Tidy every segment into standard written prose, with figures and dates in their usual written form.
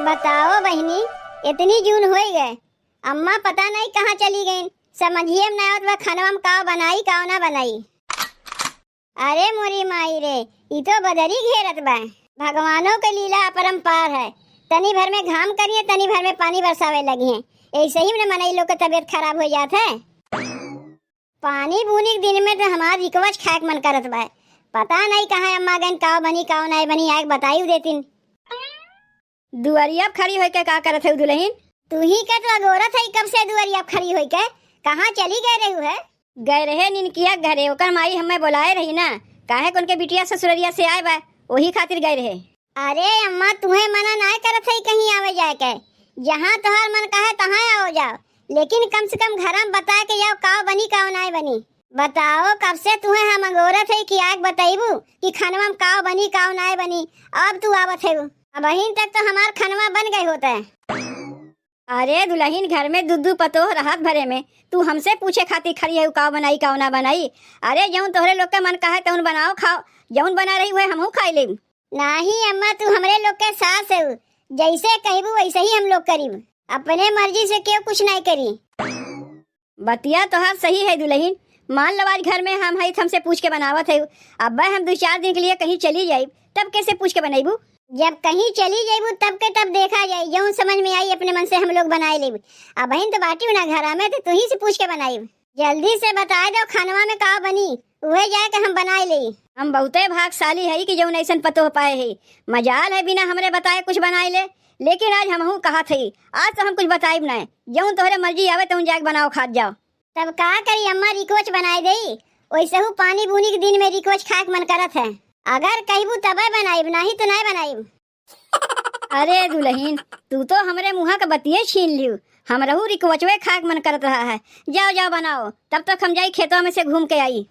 बताओ बहनी, इतनी जून हो गए, अम्मा पता नहीं कहाँ चली गई। समझिए ना आवत बा खानवा में का बनाई का ना बनाई। अरे मोरी माई रे, ई तो बदरी घेरत बा। भगवानों के लीला अपरंपार है। तनी भर में घाम करिए, तनी भर में पानी बरसावे लगी है। ऐसे ही में मनई लोग का तबीयत खराब हो जाता है। पानी बूनी के दिन में तो हमार रिकवच खाए मन करत बा। पता नहीं कहाँ अम्मा गन काव बनी काव नहीं बनी, आग बताई देतीन। दुआरिया खड़ी होके का करत है दुल्हन? तू ही का तो अगोरत है, कब से दुआरिया खड़ी होई के कहाँ चली गए रहू है? गए रहे निनकिया घरे, ओकर माई हमें बुलाए रही ना, काहे उनके बिटिया ससुररिया से आए बा, वही खातिर गए रहे। अरे अम्मा तुम्हें मना ना करत है कहीं आवे जाए के, जहाँ तोहार मन कहे तहाँ आओ जाओ, लेकिन कम से कम घर में बता के जाओ काव बनी काव नहीं बनी। बताओ कब से तुम्हें हम अगोरत है कि आग बताइबू कि खानवा में काव बनी काव नहीं बनी, अब तू आवत है। अब अहिन तक तो हमार खानवा बन गई होता है। अरे दुल्हन घर में दुद्दू पतो राहत भरे में तू हमसे पूछे खातिर खड़ी है काव बनाई काव ना बनाई? अरे जौन तोहरे लोग के मन कहे तौन बनाओ खाओ, जौन बना रही हुए हमहू खाई लेब। नहीं अम्मा, तू हमरे लोग के सास है, जैसे कहबू वैसे ही हम लोग करीब, अपने मर्जी से क्यों कुछ नहीं करी। बतिया तोहार सही है दुल्हन, मान लो आज घर में हम है हमसे पूछ के बनावत है, अब हम 2-4 दिन के लिए कहीं चली जाये तब कैसे पूछ के बनाईबू? जब कहीं चली जाइबू तब के तब देखा जाये, जो समझ में आई अपने मन से हम लोग बनाए लेब। अब बहन तो बाटी ना घर में, तो तू ही से पूछ के बनाई। जल्दी से बता दो खानवा में का बनी, वह जाए के हम बनाए ले। हम बहुते भागशाली है कि जौन ऐसा पतो हो पाए है, मजाल है बिना हमरे बताए कुछ बनाए ले। लेकिन आज हमहू कहा थे आज तो हम कुछ बताइब ना, जौन तोहरे मर्जी आवे तौन जाके बनाओ खात जाओ। तब का करी अम्मा, रिकोच बनाए दे, वैसे हूँ पानी बूनी के दिन में रिकोच खाए मन करत है। अगर कहबू तबे बनाइब, नहीं तो नहीं बनाइब। अरे दुल्हन तू तो हमरे मुँह का बतिये छीन लियो, हमरहू रिकोचवे खाए मन करत रहा है। जाओ जाओ बनाओ, तब तक हम जाई खेतों में से घूम के आई।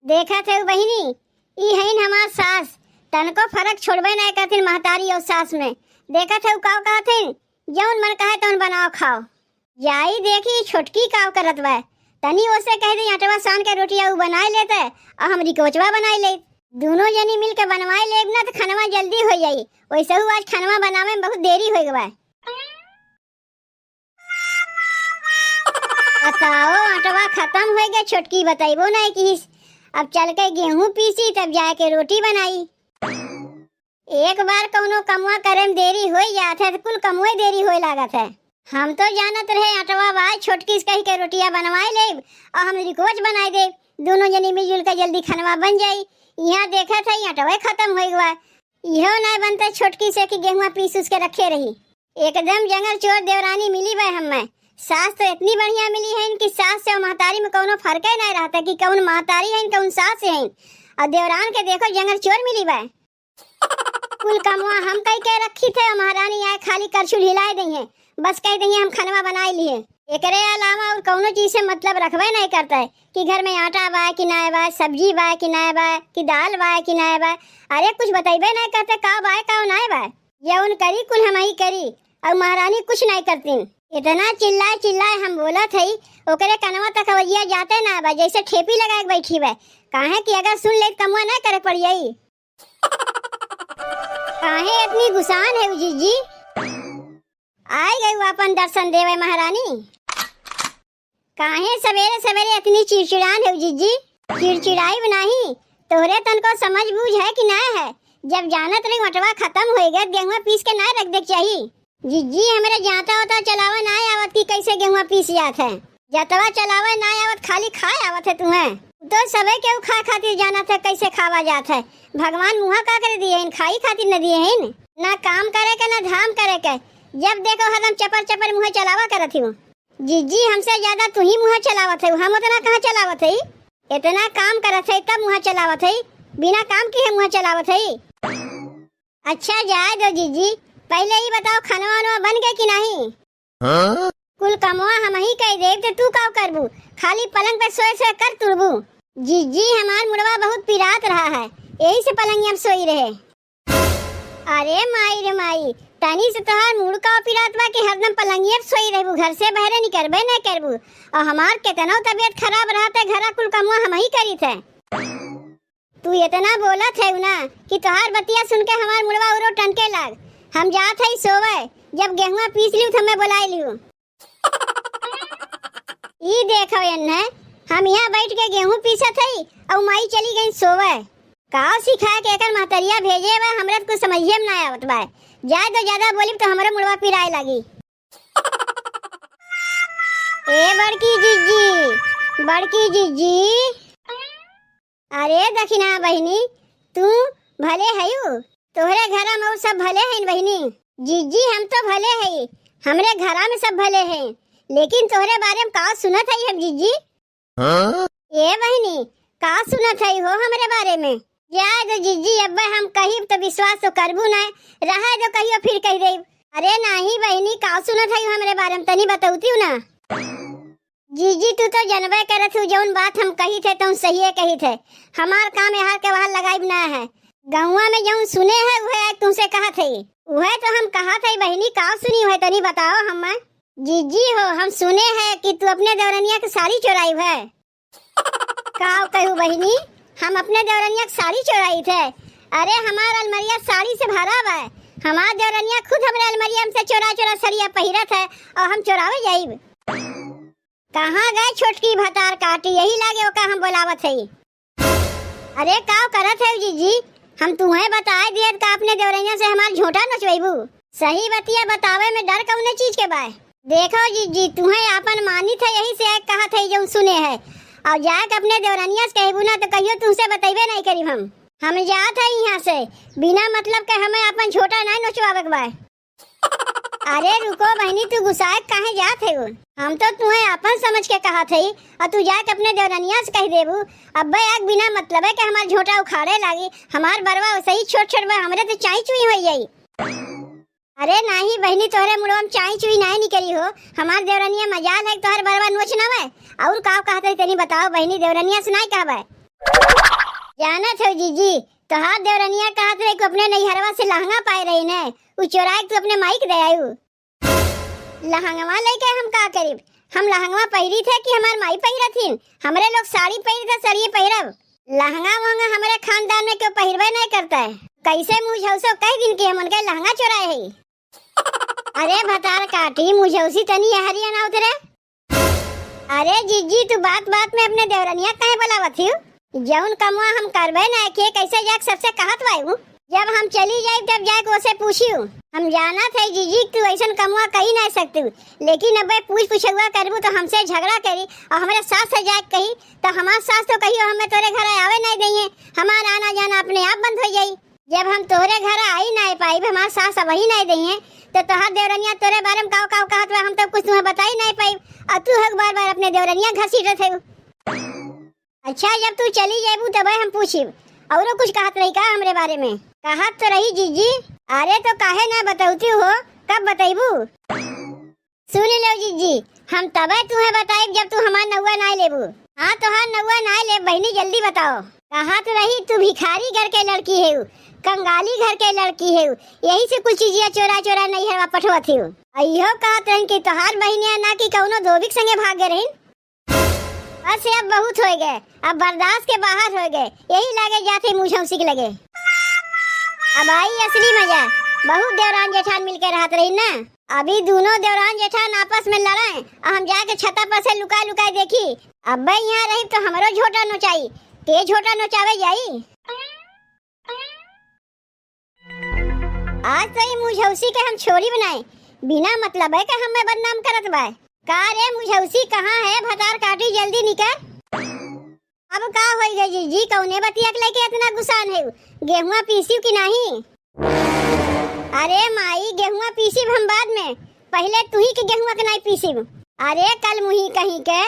देखा थे बहिनी, ई है हमार सास, तनको फर्क छोड़बे नहीं करथिन महतारी और सास में। देखा थे काव कहथिन जौन मन कहे तौन बनाओ खाओ। जाई देखी छोटकी काव करत बा, तनी ओसे कह दी आटवा सान के रोटिया उ बनाए लेते और हम रिकोचवा बनाए ले। दोनों जनी मिल के बनवाए लेब ना तो खानवा जल्दी हो जाई। वैसे हु आज खानवा बनावे में बहुत देरी हो गवा। बताओ आटवा खत्म हो गया, छोटकी बताइबो नहीं कि अब चल के गेहूं पीसी तब जाके रोटी बनाई। एक बार कौनो कमुआ करे में देरी हो जात है तो कुल कमुए देरी होए लागत है। हम तो जानत रहे आटवा बाई छोटकी से कही के रोटिया बनवाए लेब और हम रिकोच बनाए दे, दोनों जनी मिलजुल के जल्दी खानवा बन जाई। यहाँ देखा था आटवा खत्म हो गया, इहो नहीं बनता छोटकी से कि गेहुआ पीस उसके रखे रही। एकदम जंगल चोर देवरानी मिली बा हमें। सास तो इतनी बढ़िया मिली है इनकी, सास से महतारी में कोनो फर्क ही नहीं रहता कि कौन महतारी है कौन सास है। और देवरान के देखो जंगल चोर मिली बा। कुल कमुआ हम कह के रखी थे, महारानी आए खाली करछुल हिलाए दी है, बस कह दी हम खानवा बनाए लिए। एकरे अलावा और कौनो चीज से मतलब रखबे नहीं करता है कि घर में आटा बा कि ना बा, सब्जी बा कि ना बा, कि दाल बा कि ना बा। अरे कुछ बताइबे नहीं करते का बा का ना बा, ये उन करी कुल हम ही करी और महारानी कुछ नहीं करती। इतना चिल्लाए चिल्लाए हम बोला थी, ओकरे कनवा तक अवैया जाते ना बा, जैसे ठेपी लगा के बैठी बा। काहे कि अगर सुन ले कमुआ ना करे पड़ जाई। काहे इतनी गुसान है जीजी? आई गई अपन दर्शन देवे महारानी। काहे सवेरे सवेरे इतनी चिड़चिड़ान है जीजी? चिड़चिड़ाई नहीं, तोहरे तन को समझ बूझ है कि ना है? जब जानत रही मटवा खत्म हो गया, गेहुआ पीस के ना रख दे चाहिए। जीजी हमारे जाता होता चलावा ना आवत की कैसे गेहुआ पीस जात है। जतवा चलावा ना आवत खाली खाए आवत है तुम्हें। तो सबे के खा खातिर जाना था कैसे खावा जात है। भगवान मुहा का कर दिए इन, खाई खातिर न दिए हैं। ना काम करे के ना धाम करे के, जब देखो हरदम चपर चपर मुँह चलावा करत हूँ। जीजी हमसे ज्यादा तू ही मुँह चलावत है, हम उतना कहाँ चलावत है। इतना काम करत है तब मुँह चलावत है, बिना काम के मुँह चलावत है। अच्छा जाए दो जीजी, पहले ही बताओ खाना वाना बन गया कि नहीं? हाँ? कुल कमवा हम ही कह दे तो तू का करबू, खाली पलंग पे सोए सोए कर तुड़बू। जीजी हमार मुड़वा बहुत पिरात रहा है, यही से पलंग अब सोई रहे। अरे माई रे माई, तनी से तोहार मुड़ का पिरात बा कि हरदम पलंगिया पे सोई रहबू, घर से बाहर निकलबे नहीं करबू। और हमार कितना तबीयत खराब रहता, घरा कुल कमवा हम ही करी थे। तू इतना बोला थे ना कि तोहार बतिया सुन के हमार मुड़वा उरो टनके लाग। हम जात है सोवे, जब गेहुआ पीस लियो तो मैं बुला लियो। ई देखो यन्ने, हम यहाँ बैठ के गेहूं पीसत हई और माई चली गई सोवे। का सिखा के एकर महतरिया भेजे बा, हमरा तो कुछ समझिए में ना आवत बा। जाए तो ज्यादा बोली तो हमरा मुड़वा पिराए लगी। ए बड़की जीजी, बड़की जीजी। अरे दखिना बहिनी, तू भले हयू, तोहरे घरा में सब भले हैं बहिनी। जीजी हम तो भले हैं, हमरे घरा में सब भले हैं, लेकिन तोहरे बारे में का सुनत है हम जीजी? ए बहिनी, का सुनत है हो हमरे बारे में? याद जीजी अब्बा हम कही तो विश्वास तो करबू ना, रहा जो कहियो फिर कह दे। अरे नहीं बहिनी, का सुनत है हमरे बारे में तनी बताऊती ना। जीजी तू तो जनबे करत हूँ, जौन बात हम कही थे तुम सही कही थे। हमार काम यहाँ के वहाँ लगाई ना है, गौवा में जौन सुने है वह तुमसे कहा थे, वह तो हम कहा थे बहिनी। का सुनी है तनी बताओ हम। जीजी हो हम सुने हैं कि तू अपने देवरनिया की साड़ी चुराई है। का कहूँ बहिनी, हम अपने देवरनिया की साड़ी चुराई थे? अरे हमारा अलमरिया साड़ी से भरा हुआ है, हमार देवरनिया खुद हमारे अलमरिया से चोरा चोरा सरिया पहिरत है और हम चुरावे जाइब। कहाँ गए छोटकी भतार काटी, यही लागे ओका हम बोलावत है। अरे का करत है जीजी, हम तुम्हें बताए दिए का अपने देवरनिया से हमार झूठा नचवेबू। सही बतिया बतावे में डर कौने चीज के बाय? देखो जीजी तुम्हें आपन मानी थे, यही से कहा थे जो सुने है, और जाके अपने देवरनिया से कहबू ना तो कहियो तुमसे बतेबे नहीं करी। हम जात है यहाँ से बिना मतलब के, हमें अपन छोटा नहीं नचवावे के बाय। अरे रुको बहनी, तू गुस्साए काहे जात है? हम तो तुम्हें अपन समझ के कहा थे और तू जाके अपने देवरनिया से कह देबू। अब्बे एक बिना मतलब है कि हमार झोटा उखाड़े लागी, हमार बरवा सही छोट छोट बा, हमरे तो चाई चुई हो जाई। अरे नहीं बहनी, तोहरे मुड़वा में चाई चुई नहीं निकली हो, हमार देवरनिया मजाल है तोहर बरवा नोच ना है। और का कहते तनी बताओ बहनी, देवरनिया से नहीं कहबे? जानत हो जीजी, तोहार देवरनिया कहत रहे कि अपने नैहरवा से लहंगा पाए रही ने, उ चोराए तू अपने माई के दे आयु। लहंगवा लेके हम का करीब? हम लहंगवा पहिरी थे कि हमार माई पहिरथिन? हमरे लोग साड़ी पहिरी थे, सरिये पहिरब। लहंगा वहंगा हमारे खानदान में क्यों पहिरबे नहीं करता है? कैसे मुझौसो कह दिन के हम उनके लहंगा चुराए है? अरे भतार काटी, मुझौसी तनी हरिया ना उतरे। अरे जीजी तू बात बात में अपने देवरनिया काहे बुलावत हियो? जौन कमवा हम करबे ना के कैसे जाके सबसे कहत वायू? जब हम चली जाए तब जाके उसे पूछियो। हम जाना थे जीजी तू ऐसा कमवा कही नहीं सकती, लेकिन अब पूछ पूछुआ करबू तो हमसे झगड़ा करी और हमारे सास से जाके कही तो हमार सास तो कहियो हमें तोरे घर आवे नहीं देंगे, हमारा आना जाना अपने आप बंद हो जाई। जब हम तोरे घर आई नहीं पाई, हमार सास वही नहीं देंगे, तो तोहार देवरनिया तोरे बारे में काव काव कहत हम तो कुछ तुम्हें बता ही नहीं पाई, और तू हक बार बार अपने देवरनिया घसीटत है। अच्छा जब तू चली जाबू तब हम पूछी और कुछ कहत रही का हमरे बारे में? कहत तो रही जीजी। अरे तो काहे ना बताऊती हो, कब बताइबू? सुन लो जीजी, हम तबे तुम्हें बताइब जब तू हमार नौवा ना लेबू। हाँ तोहार नौवा ना ले बहनी, जल्दी बताओ। कहत रही तू भिखारी घर के लड़की है, कंगाली घर के लड़की है, यही से कुछ चीजिया चोरा चोरा नहीं है पठवत है। अयो कहत रही कि तोहार बहनिया ना कि कौनो धोबिक संगे भाग गए रही। बस अब बहुत हो गए, अब बर्दाश्त के बाहर हो गए, यही लागे जाते मुझौसी के लगे। अब आई असली मजा, बहुत देवरान जेठान मिलके रहत रही ना। अभी दोनों देवरान जेठान आपस में लड़ाए और हम जाके छता पर से लुका लुका देखी। अब यहाँ रही तो हमारो झोटा नोचाई, के झोटा नोचावे जाई। आज तो ये मुझौसी के हम छोरी बनाए, बिना मतलब है कि हमें बदनाम करत बा। का रे मुझौसी कहाँ है? भतार काटी जल्दी निकल। अब का होई गई जीजी, कौने बतिया के लेके इतना गुस्सान है? गेहुआ पीसी की नहीं? अरे माई गेहुआ पीसी हम बाद में, पहले तू ही के गेहुआ के नहीं पीसी। अरे कल मुही कहीं के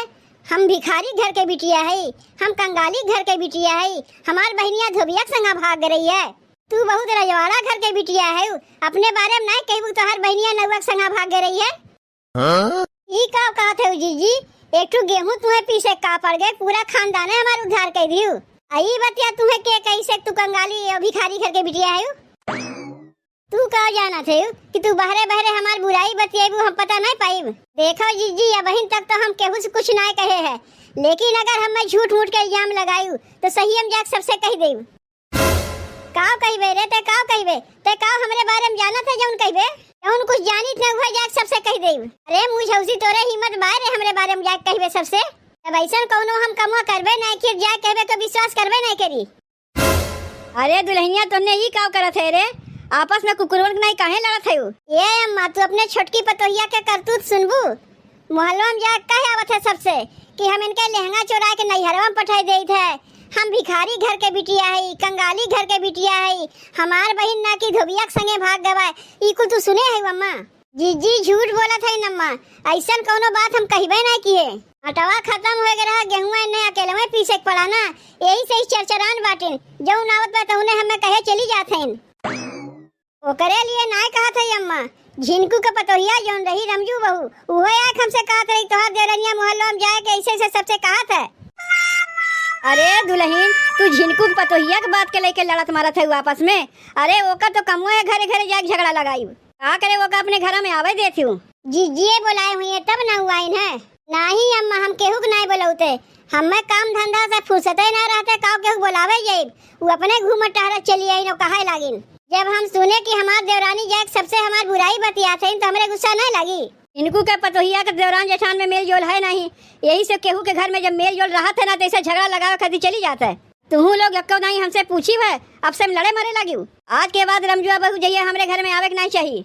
हम भिखारी घर के बिटिया है, हम कंगाली घर के बिटिया है, हमार बहनिया धोबिया संगा भाग रही है। तू बहुत रजवाड़ा घर के बिटिया है, अपने बारे में नहीं कहबू तो हर बहनिया नौवा संगा भाग रही है। ई का कहत है जीजी, एक तो गेहूं तुम्हें पीसे का पड़ गए, पूरा खानदान है हमार उद्धार कर दियो। आई बतिया तुम्हें के कैसे तू कंगाली और भिखारी घर के बिटिया है? तू का जाना थे कि तू बहरे बहरे हमार बुराई बतियाबू, हम पता नहीं पाइब। देखो जीजी अब बहन तक तो हम केहू से कुछ नहीं कहे है, लेकिन अगर हम झूठ मूठ के इल्जाम लगायू तो सही हम जाके सबसे कह देब। का कहबे रे? ते का कहबे? ते का हमरे बारे में जाना थे है जौन कहबे जौन कुछ जानित न हुआ जाके सबसे कह देब। अरे मुझौसी तोरे हिम्मत बारे हमरे बारे में जाके कहबे सबसे। अब ऐसा कौनो हम कमवा करबे नहीं कि जाके कहबे तो विश्वास करबे नहीं करी। अरे दुल्हनिया तुमने ही काव करत है रे? आपस में कुकुरवन नहीं काहे लड़त है? ये अम्मा तू अपने छोटकी पतोहिया के करतूत सुनबू। मोहल्ला में जाके कहे आवत है सबसे कि हम इनके लहंगा चोरा के नैहरवा में पठाई देत है। हम भिखारी घर के बिटिया है, कंगाली घर के बिटिया है, हमार बहिन ना की धोबिया के संगे भाग गवाए। ई कुल तू सुने है अम्मा? जीजी झूठ बोलत है नम्मा, ऐसा कौनो बात हम कहबे नहीं किए। आटवा खत्म हो गया, गेहूं ने अकेले में पीसे के पड़ा ना, यही से चरचरान बाटिन जौन आवत बा तौने हमें कहे चली जात हईन। ओकरे लिए नाय कहत है अम्मा, झिनकू के पतोहिया जौन रही रमजू बहू उहो आके हमसे कहत रही तोहर देवरनिया मोहल्ला में जाए के ऐसे से सबसे कहत है। अरे दुल्हन तू झिनकू के पतोहिया के बात के लेके लड़त मारत है आपस में? अरे ओका तो कमो है घरे घरे जाके झगड़ा लगाई। का करे ओका अपने घर में आवे देती हूँ। जीजिए बुलाए हुई है तब ना हुआ है। नहीं अम्मा हम केहू के नहीं बुलाते, हमें काम धंधा से फुर्सते न रहते काव केहू बुलावे जाइब। वो अपने घूम टहरा चली आई न कहे लागिन। जब हम सुने कि हमार देवरानी जाके सबसे हमार बुराई बतियात है तो हमरे गुस्सा नहीं लगी। इनको के पतोहिया के देवरान जेठान में मेल जोल है नहीं, यही से केहू के घर में जब मेल जोल रहा था ना तो ऐसे झगड़ा लगावे खातिर चली जाता है। तुहू लोग यक्को नहीं हमसे पूछी है, अब से लड़े मरे लगी। आज के बाद रमजुआ बहू जइए हमरे घर में आवे के नहीं चाहिए।